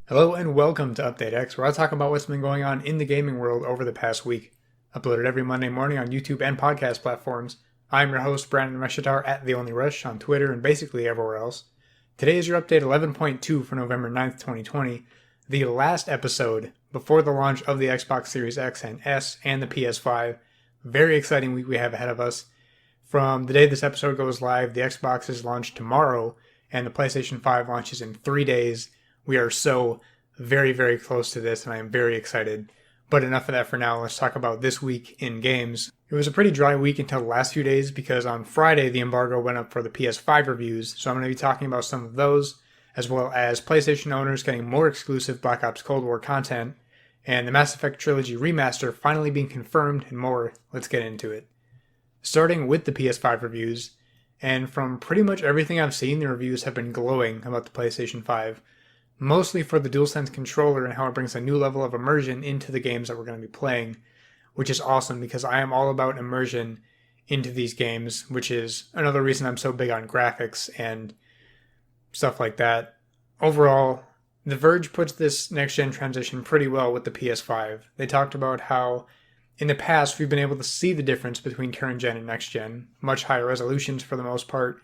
Hello and welcome to Update X, where I talk about what's been going on in the gaming world over the past week. Uploaded every Monday morning on YouTube and podcast platforms. I'm your host, Brandon Meshatar, at The Only Rush on Twitter and basically everywhere else. Today is your update 11.2 for November 9th, 2020, the last episode before the launch of the Xbox Series X and S and the PS5. Very exciting week we have ahead of us. From the day this episode goes live, the Xbox is launched tomorrow, and the PlayStation 5 launches in 3 days. We are so very, very close to this, and I am very excited. But enough of that for now. Let's talk about this week in games. It was a pretty dry week until the last few days because on Friday the embargo went up for the PS5 reviews, so I'm going to be talking about some of those, as well as PlayStation owners getting more exclusive Black Ops Cold War content, and the Mass Effect Trilogy remaster finally being confirmed, and more. Let's get into it. Starting with the PS5 reviews, and from pretty much everything I've seen, the reviews have been glowing about the PlayStation 5. Mostly for the DualSense controller and how it brings a new level of immersion into the games that we're going to be playing, which is awesome because I am all about immersion into these games, which is another reason I'm so big on graphics and stuff like that. Overall, The Verge puts this next-gen transition pretty well with the PS5. They talked about how in the past we've been able to see the difference between current-gen and next-gen, much higher resolutions for the most part,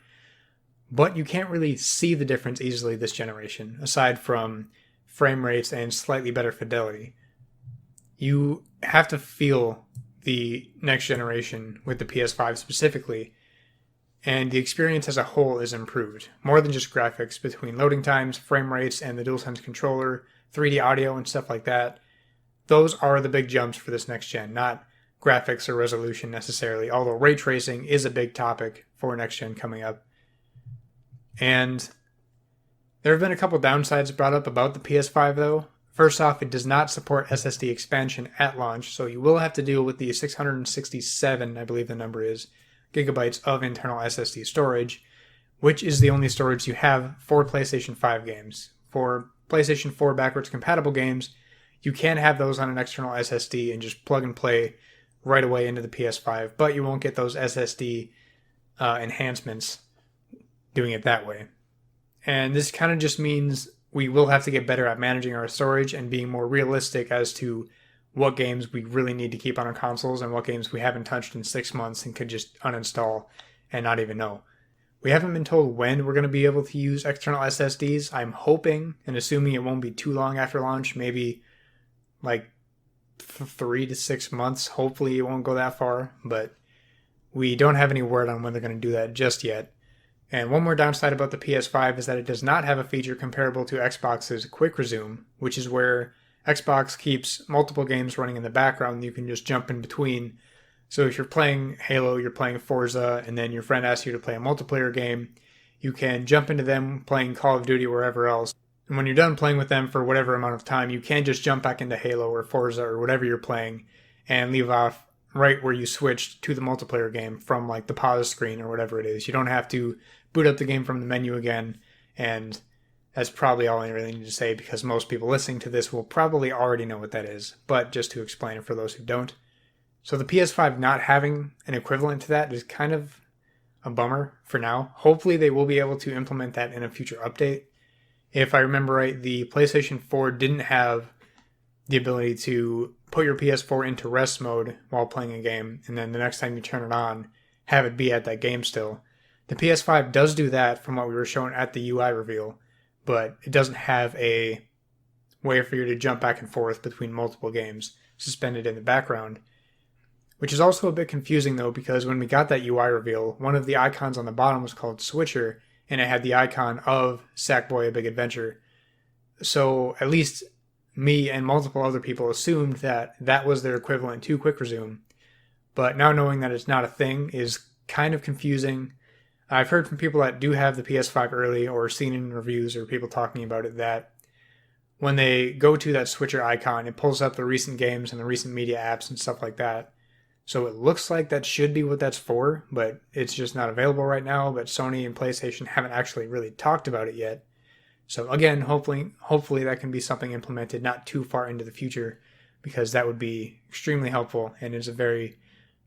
but you can't really see the difference easily this generation, aside from frame rates and slightly better fidelity. You have to feel the next generation with the PS5 specifically, and the experience as a whole is improved. More than just graphics, between loading times, frame rates, and the DualSense controller, 3D audio, and stuff like that. Those are the big jumps for this next gen, not graphics or resolution necessarily, although ray tracing is a big topic for next gen coming up. And there have been a couple downsides brought up about the PS5 though. First off, it does not support SSD expansion at launch, so you will have to deal with the 667, I believe the number is, gigabytes of internal SSD storage, which is the only storage you have for PlayStation 5 games. For PlayStation 4 backwards compatible games, you can have those on an external SSD and just plug and play right away into the PS5, but you won't get those SSD enhancements doing it that way. And this kind of just means we will have to get better at managing our storage and being more realistic as to what games we really need to keep on our consoles and what games we haven't touched in 6 months and could just uninstall and not even know. We haven't been told when we're going to be able to use external SSDs. I'm hoping and assuming it won't be too long after launch, maybe like 3 to 6 months. Hopefully it won't go that far, but we don't have any word on when they're going to do that just yet. And one more downside about the PS5 is that it does not have a feature comparable to Xbox's Quick Resume, which is where Xbox keeps multiple games running in the background and you can just jump in between. So if you're playing Halo, you're playing Forza, and then your friend asks you to play a multiplayer game, you can jump into them playing Call of Duty or wherever else. And when you're done playing with them for whatever amount of time, you can just jump back into Halo or Forza or whatever you're playing and leave off right where you switched to the multiplayer game from like the pause screen or whatever it is. You don't have to boot up the game from the menu again, and that's probably all I really need to say because most people listening to this will probably already know what that is, but just to explain it for those who don't. So the PS5 not having an equivalent to that is kind of a bummer for now. Hopefully they will be able to implement that in a future update. If I remember right, the PlayStation 4 didn't have the ability to put your PS4 into rest mode while playing a game, and then the next time you turn it on, have it be at that game still. The PS5 does do that from what we were shown at the UI reveal, but it doesn't have a way for you to jump back and forth between multiple games suspended in the background. Which is also a bit confusing though, because when we got that UI reveal, one of the icons on the bottom was called Switcher, and it had the icon of Sackboy: A Big Adventure. So at least me and multiple other people assumed that that was their equivalent to Quick Resume. But now knowing that it's not a thing is kind of confusing. I've heard from people that do have the PS5 early or seen in reviews or people talking about it that when they go to that switcher icon, it pulls up the recent games and the recent media apps and stuff like that. So it looks like that should be what that's for, but it's just not available right now. But Sony and PlayStation haven't actually really talked about it yet. So again, hopefully that can be something implemented not too far into the future, because that would be extremely helpful and is a very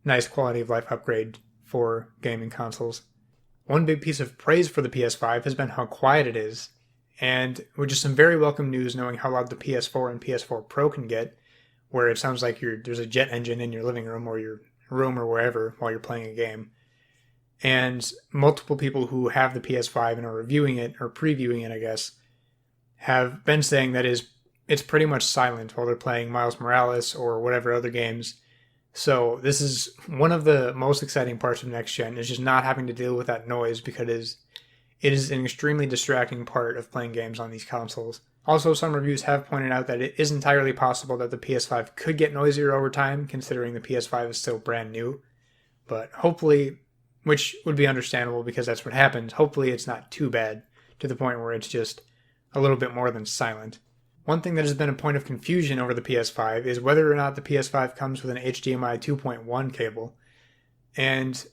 nice quality of life upgrade for gaming consoles. One big piece of praise for the PS5 has been how quiet it is. and which is some very welcome news knowing how loud the PS4 and PS4 Pro can get, where it sounds like there's a jet engine in your living room or your room or wherever while you're playing a game. And multiple people who have the PS5 and are reviewing it, or previewing it, I guess, have been saying that it's pretty much silent while they're playing Miles Morales or whatever other games. So this is one of the most exciting parts of next gen, is just not having to deal with that noise, because it is an extremely distracting part of playing games on these consoles. Also, some reviews have pointed out that it is entirely possible that the PS5 could get noisier over time, considering the PS5 is still brand new. But hopefully, which would be understandable because that's what happens, hopefully it's not too bad to the point where it's just a little bit more than silent. One thing that has been a point of confusion over the PS5 is whether or not the PS5 comes with an HDMI 2.1 cable. And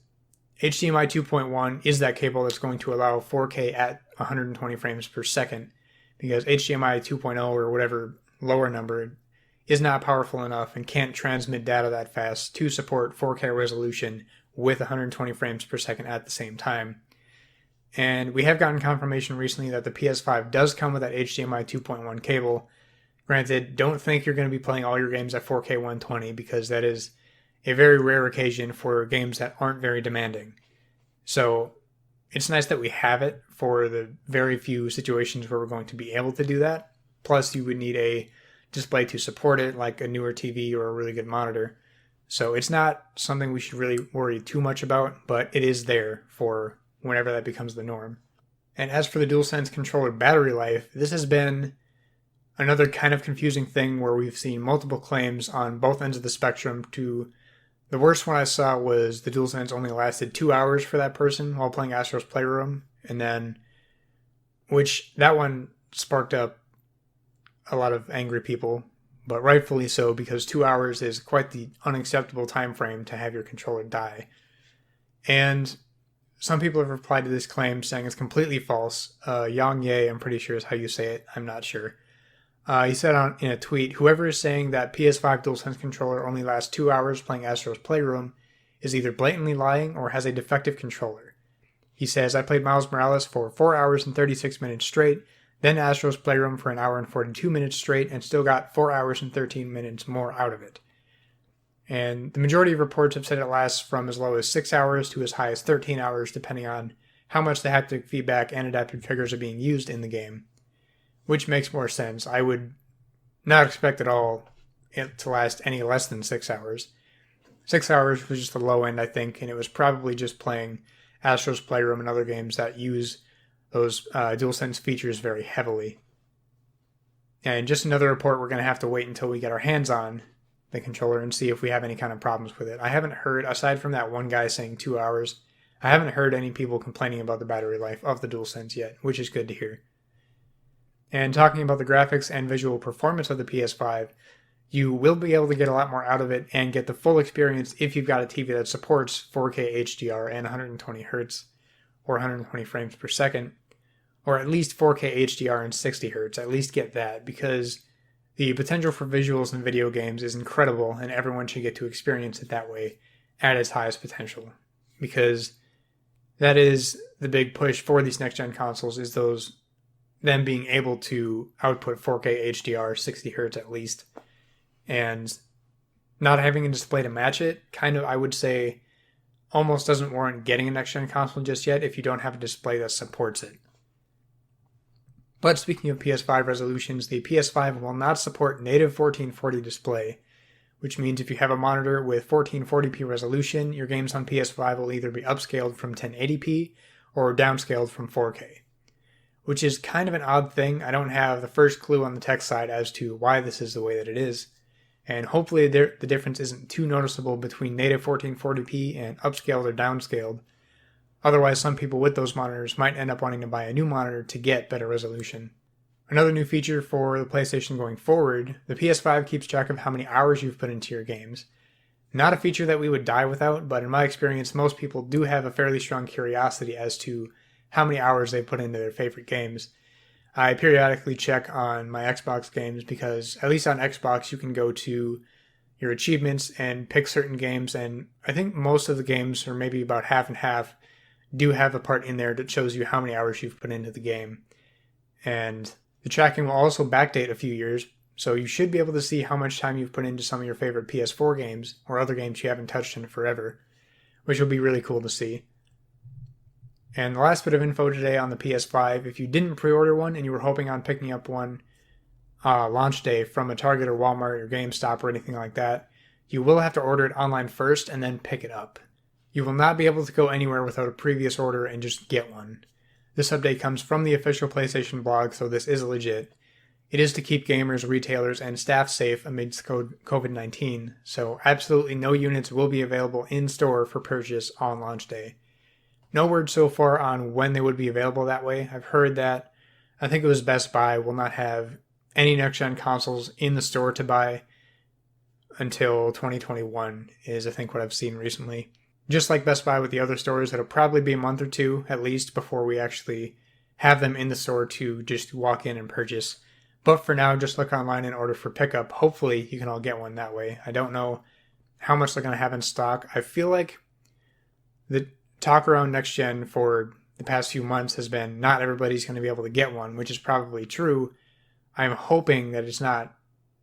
HDMI 2.1 is that cable that's going to allow 4K at 120 frames per second, because HDMI 2.0 or whatever lower number is not powerful enough and can't transmit data that fast to support 4K resolution with 120 frames per second at the same time. And we have gotten confirmation recently that the PS5 does come with that HDMI 2.1 cable. Granted, don't think you're going to be playing all your games at 4K 120, because that is a very rare occasion for games that aren't very demanding. So it's nice that we have it for the very few situations where we're going to be able to do that. Plus, you would need a display to support it, like a newer TV or a really good monitor. So it's not something we should really worry too much about, but it is there for whenever that becomes the norm. And as for the DualSense controller battery life, this has been another kind of confusing thing where we've seen multiple claims on both ends of the spectrum. To the worst one I saw was the DualSense only lasted 2 hours for that person while playing Astro's Playroom, and then, which that one sparked up a lot of angry people, but rightfully so, because 2 hours is quite the unacceptable time frame to have your controller die. And some people have replied to this claim saying it's completely false. Yang Ye, I'm pretty sure is how you say it. I'm not sure. He said in a tweet, "Whoever is saying that PS5 DualSense controller only lasts 2 hours playing Astro's Playroom is either blatantly lying or has a defective controller." He says, "I played Miles Morales for 4 hours and 36 minutes straight, then Astro's Playroom for an hour and 42 minutes straight, and still got 4 hours and 13 minutes more out of it." And the majority of reports have said it lasts from as low as 6 hours to as high as 13 hours, depending on how much the haptic feedback and adaptive triggers are being used in the game. Which makes more sense. I would not expect at all it to last any less than 6 hours. 6 hours was just the low end, I think, and it was probably just playing Astro's Playroom and other games that use those DualSense features very heavily. And just another report we're going to have to wait until we get our hands on the controller and see if we have any kind of problems with it. I haven't heard, aside from that one guy saying 2 hours, I haven't heard any people complaining about the battery life of the DualSense yet, which is good to hear. And talking about the graphics and visual performance of the PS5, you will be able to get a lot more out of it and get the full experience if you've got a TV that supports 4K HDR and 120 Hz or 120 frames per second, or at least 4K HDR and 60 Hz. At least get that, because the potential for visuals in video games is incredible, and everyone should get to experience it that way at its highest potential. Because that is the big push for these next-gen consoles, is them being able to output 4K HDR, 60 Hz at least, and not having a display to match it, kind of, I would say, almost doesn't warrant getting a next-gen console just yet if you don't have a display that supports it. But speaking of PS5 resolutions, the PS5 will not support native 1440 display, which means if you have a monitor with 1440p resolution, your games on PS5 will either be upscaled from 1080p or downscaled from 4K. Which is kind of an odd thing. I don't have the first clue on the tech side as to why this is the way that it is. And hopefully the difference isn't too noticeable between native 1440p and upscaled or downscaled. Otherwise, some people with those monitors might end up wanting to buy a new monitor to get better resolution. Another new feature for the PlayStation going forward, the PS5 keeps track of how many hours you've put into your games. Not a feature that we would die without, but in my experience, most people do have a fairly strong curiosity as to how many hours they put into their favorite games. I periodically check on my Xbox games because, at least on Xbox, you can go to your achievements and pick certain games, and I think most of the games, or maybe about half and half, do have a part in there that shows you how many hours you've put into the game. and the tracking will also backdate a few years, so you should be able to see how much time you've put into some of your favorite PS4 games or other games you haven't touched in forever, which will be really cool to see. And the last bit of info today on the PS5, if you didn't pre-order one and you were hoping on picking up one launch day from a Target or Walmart or GameStop or anything like that, you will have to order it online first and then pick it up. You will not be able to go anywhere without a previous order and just get one. This update comes from the official PlayStation blog, so this is legit. It is to keep gamers, retailers, and staff safe amidst COVID-19, so absolutely no units will be available in-store for purchase on launch day. No word so far on when they would be available that way. I've heard that, I think it was Best Buy, will not have any next-gen consoles in the store to buy until 2021 is, I think, what I've seen recently. Just like Best Buy with the other stores, it'll probably be a month or two at least before we actually have them in the store to just walk in and purchase. But for now, just look online and order for pickup. Hopefully, you can all get one that way. I don't know how much they're going to have in stock. I feel like the talk around next gen for the past few months has been not everybody's going to be able to get one, which is probably true. I'm hoping that it's not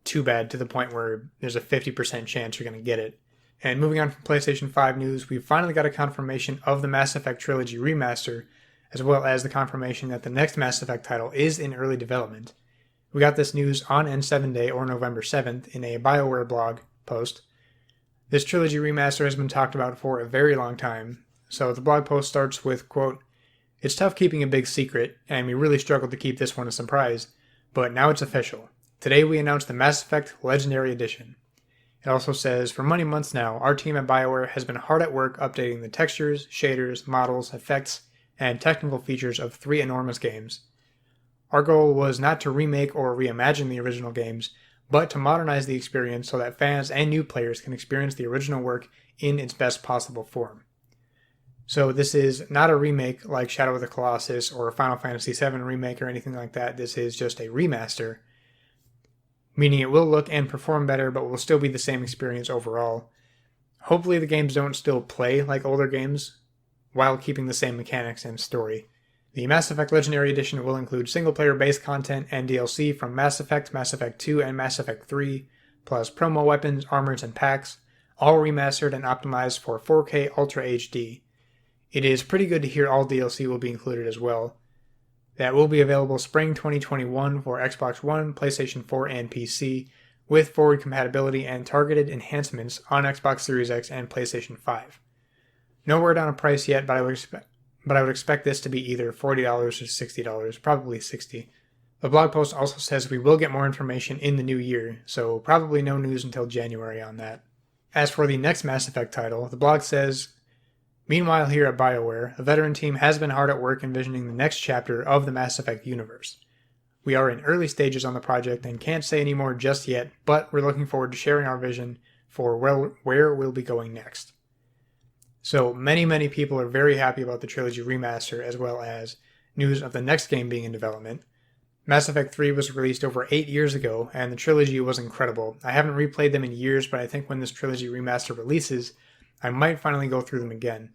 too bad to the point where there's a 50% chance you're going to get it. And moving on from PlayStation 5 news, we finally got a confirmation of the Mass Effect Trilogy remaster, as well as the confirmation that the next Mass Effect title is in early development. We got this news on N7 Day, or November 7th, in a BioWare blog post. This trilogy remaster has been talked about for a very long time, so the blog post starts with, quote, "It's tough keeping a big secret, and we really struggled to keep this one a surprise, but now it's official. Today we announced the Mass Effect Legendary Edition." It also says, "For many months now, our team at BioWare has been hard at work updating the textures, shaders, models, effects, and technical features of 3 enormous games. Our goal was not to remake or reimagine the original games, but to modernize the experience so that fans and new players can experience the original work in its best possible form." So this is not a remake like Shadow of the Colossus or Final Fantasy VII remake or anything like that. This is just a remaster, meaning it will look and perform better, but will still be the same experience overall. Hopefully the games don't still play like older games, while keeping the same mechanics and story. The Mass Effect Legendary Edition will include single-player base content and DLC from Mass Effect, Mass Effect 2, and Mass Effect 3, plus promo weapons, armors, and packs, all remastered and optimized for 4K Ultra HD. It is pretty good to hear all DLC will be included as well. That will be available spring 2021 for Xbox One, PlayStation 4, and PC, with forward compatibility and targeted enhancements on Xbox Series X and PlayStation 5. No word on a price yet, but I would expect this to be either $40 or $60, probably $60. The blog post also says we will get more information in the new year, so probably no news until January on that. As for the next Mass Effect title, the blog says, "Meanwhile, here at BioWare, a veteran team has been hard at work envisioning the next chapter of the Mass Effect universe. We are in early stages on the project and can't say any more just yet, but we're looking forward to sharing our vision for where we'll be going next." So many people are very happy about the Trilogy remaster, as well as news of the next game being in development. Mass Effect 3 was released over 8 years ago, and the Trilogy was incredible. I haven't replayed them in years, but I think when this Trilogy remaster releases, I might finally go through them again.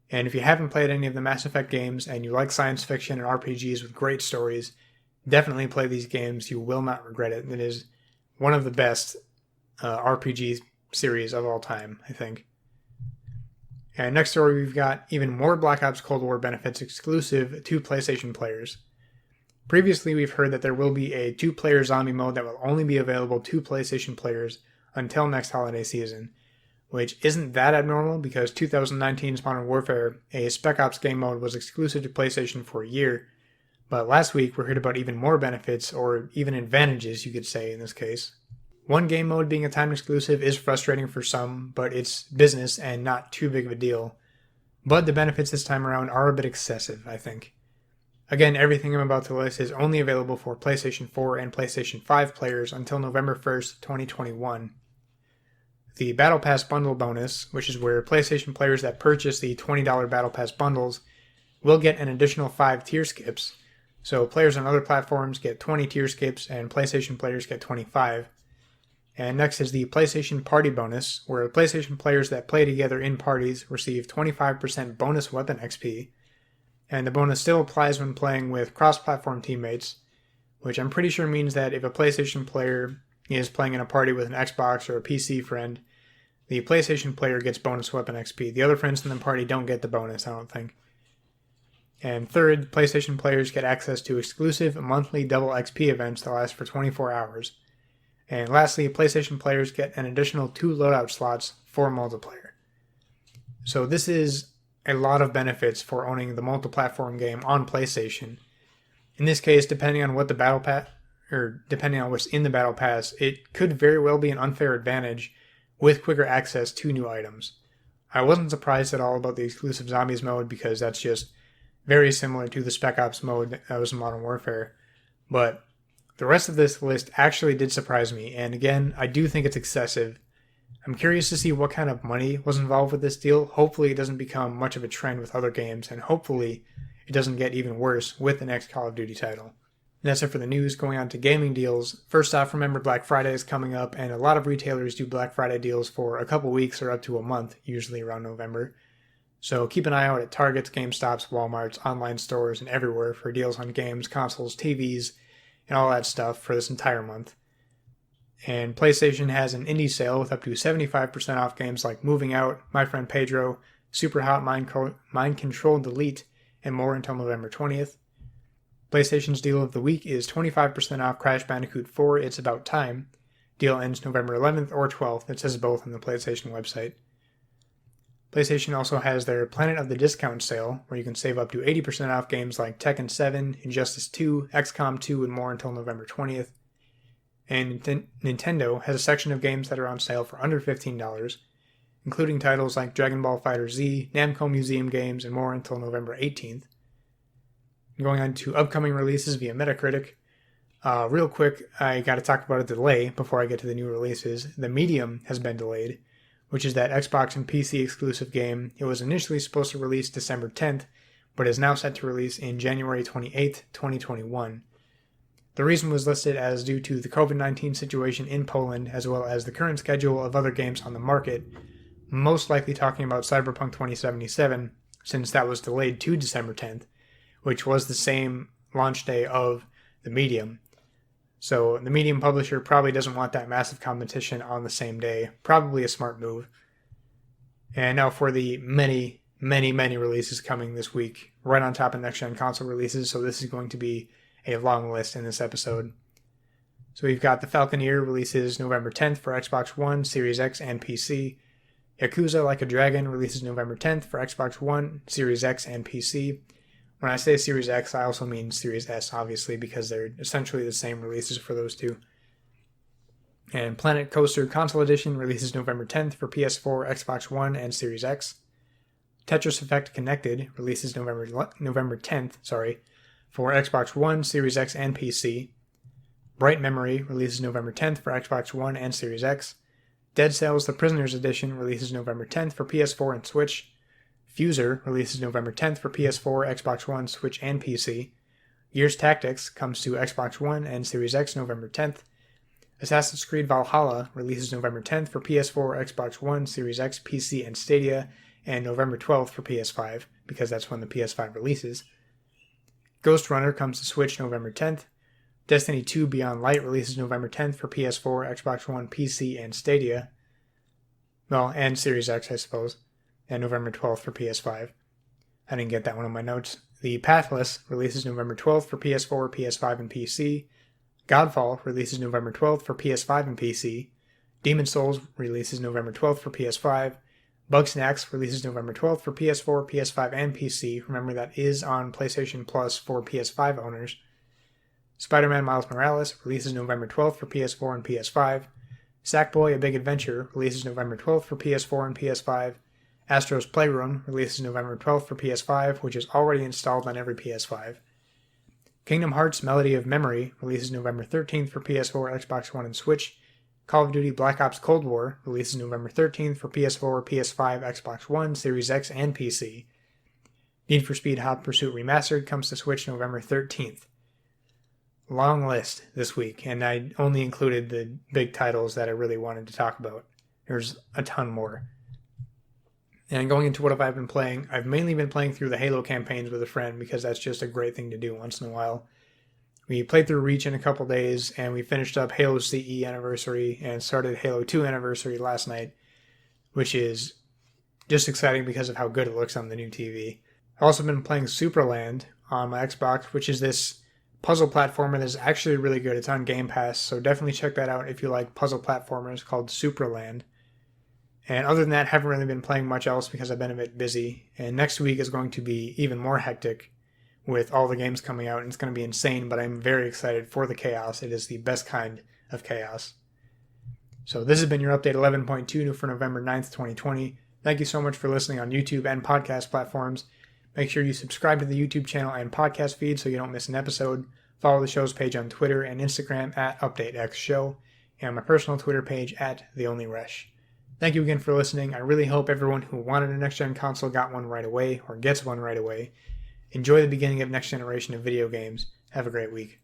And if you haven't played any of the Mass Effect games and you like science fiction and RPGs with great stories, definitely play these games. You will not regret it. It is one of the best RPG series of all time, I think. And next story, we've got even more Black Ops Cold War benefits exclusive to PlayStation players. Previously, we've heard that there will be a 2-player zombie mode that will only be available to PlayStation players until next holiday season, which isn't that abnormal because 2019's Modern Warfare, a Spec Ops game mode, was exclusive to PlayStation for a year. But last week, we heard about even more benefits, or even advantages, you could say in this case. One game mode being a time exclusive is frustrating for some, but it's business and not too big of a deal. But the benefits this time around are a bit excessive, I think. Again, everything I'm about to list is only available for PlayStation 4 and PlayStation 5 players until November 1st, 2021. The Battle Pass bundle bonus, which is where PlayStation players that purchase the $20 Battle Pass bundles will get an additional 5 tier skips. So players on other platforms get 20 tier skips and PlayStation players get 25. And next is the PlayStation Party bonus, where PlayStation players that play together in parties receive 25% bonus weapon XP. And the bonus still applies when playing with cross-platform teammates, which I'm pretty sure means that if a PlayStation player is playing in a party with an Xbox or a PC friend, the PlayStation player gets bonus weapon XP. The other friends in the party don't get the bonus, I don't think. And third, PlayStation players get access to exclusive monthly double XP events that last for 24 hours. And lastly, PlayStation players get an additional 2 loadout slots for multiplayer. So this is a lot of benefits for owning the multi-platform game on PlayStation. In this case, depending on what the battle pass, or depending on what's in the battle pass, it could very well be an unfair advantage with quicker access to new items. I wasn't surprised at all about the exclusive zombies mode because that's just very similar to the Spec Ops mode that was in Modern Warfare. But the rest of this list actually did surprise me, and again, I do think it's excessive. I'm curious to see what kind of money was involved with this deal. Hopefully it doesn't become much of a trend with other games, and hopefully it doesn't get even worse with the next Call of Duty title. And that's it for the news. Going on to gaming deals. First off, remember Black Friday is coming up, and a lot of retailers do Black Friday deals for a couple weeks or up to a month, usually around November. So keep an eye out at Targets, GameStops, Walmarts, online stores, and everywhere for deals on games, consoles, TVs, and all that stuff for this entire month. And PlayStation has an indie sale with up to 75% off games like Moving Out, My Friend Pedro, Super Hot Mind Control Delete, and more until November 20th. PlayStation's deal of the week is 25% off Crash Bandicoot 4, It's About Time. Deal ends November 11th or 12th. It says both on the PlayStation website. PlayStation also has their Planet of the Discount sale, where you can save up to 80% off games like Tekken 7, Injustice 2, XCOM 2, and more until November 20th. And Nintendo has a section of games that are on sale for under $15, including titles like Dragon Ball FighterZ, Namco Museum games, and more until November 18th. Going on to upcoming releases via Metacritic. Real quick, I gotta talk about a delay before I get to the new releases. The Medium has been delayed, which is that Xbox and PC exclusive game. It was initially supposed to release December 10th, but is now set to release in January 28th, 2021. The reason was listed as due to the COVID-19 situation in Poland, as well as the current schedule of other games on the market, most likely talking about Cyberpunk 2077, since that was delayed to December 10th, which was the same launch day of the Medium. So the Medium publisher probably doesn't want that massive competition on the same day. Probably a smart move. And now for the many releases coming this week, right on top of next-gen console releases, so this is going to be a long list in this episode. So we've got The Falconeer releases November 10th for Xbox One, Series X, and PC. Yakuza Like a Dragon releases November 10th for Xbox One, Series X, and PC. When I say Series X, I also mean Series S, obviously, because they're essentially the same releases for those two. And Planet Coaster Console Edition releases November 10th for PS4, Xbox One, and Series X. Tetris Effect Connected releases November 10th, for Xbox One, Series X, and PC. Bright Memory releases November 10th for Xbox One and Series X. Dead Cells The Prisoner's Edition releases November 10th for PS4 and Switch. Fuser releases November 10th for PS4, Xbox One, Switch, and PC. Gears Tactics comes to Xbox One and Series X November 10th. Assassin's Creed Valhalla releases November 10th for PS4, Xbox One, Series X, PC, and Stadia, and November 12th for PS5, because that's when the PS5 releases. Ghost Runner comes to Switch November 10th. Destiny 2 Beyond Light releases November 10th for PS4, Xbox One, PC, and Stadia. Well, and Series X, I suppose. And November 12th for PS5. I didn't get that one on my notes. The Pathless releases November 12th for PS4, PS5, and PC. Godfall releases November 12th for PS5 and PC. Demon's Souls releases November 12th for PS5. Bugsnax releases November 12th for PS4, PS5, and PC. Remember, that is on PlayStation Plus for PS5 owners. Spider-Man Miles Morales releases November 12th for PS4 and PS5. Sackboy: A Big Adventure releases November 12th for PS4 and PS5. Astro's Playroom releases November 12th for PS5, which is already installed on every PS5. Kingdom Hearts Melody of Memory releases November 13th for PS4, Xbox One, and Switch. Call of Duty Black Ops Cold War releases November 13th for PS4, PS5, Xbox One, Series X, and PC. Need for Speed Hot Pursuit Remastered comes to Switch November 13th. Long list this week, and I only included the big titles that I really wanted to talk about. There's a ton more. And going into what have I been playing, I've mainly been playing through the Halo campaigns with a friend because that's just a great thing to do once in a while. We played through Reach in a couple days, and we finished up Halo CE Anniversary and started Halo 2 Anniversary last night, which is just exciting because of how good it looks on the new TV. I've also been playing Superland on my Xbox, which is this puzzle platformer that's actually really good. It's on Game Pass, so definitely check that out if you like puzzle platformers, called Superland. And other than that, haven't really been playing much else because I've been a bit busy. And next week is going to be even more hectic with all the games coming out, and it's going to be insane, but I'm very excited for the chaos. It is the best kind of chaos. So this has been your update 11.2 for November 9th, 2020. Thank you so much for listening on YouTube and podcast platforms. Make sure you subscribe to the YouTube channel and podcast feed so you don't miss an episode. Follow the show's page on Twitter and Instagram at UpdateXShow, and my personal Twitter page at TheOnlyRush. Thank you again for listening. I really hope everyone who wanted a next-gen console got one right away or gets one right away. Enjoy the beginning of next generation of video games. Have a great week.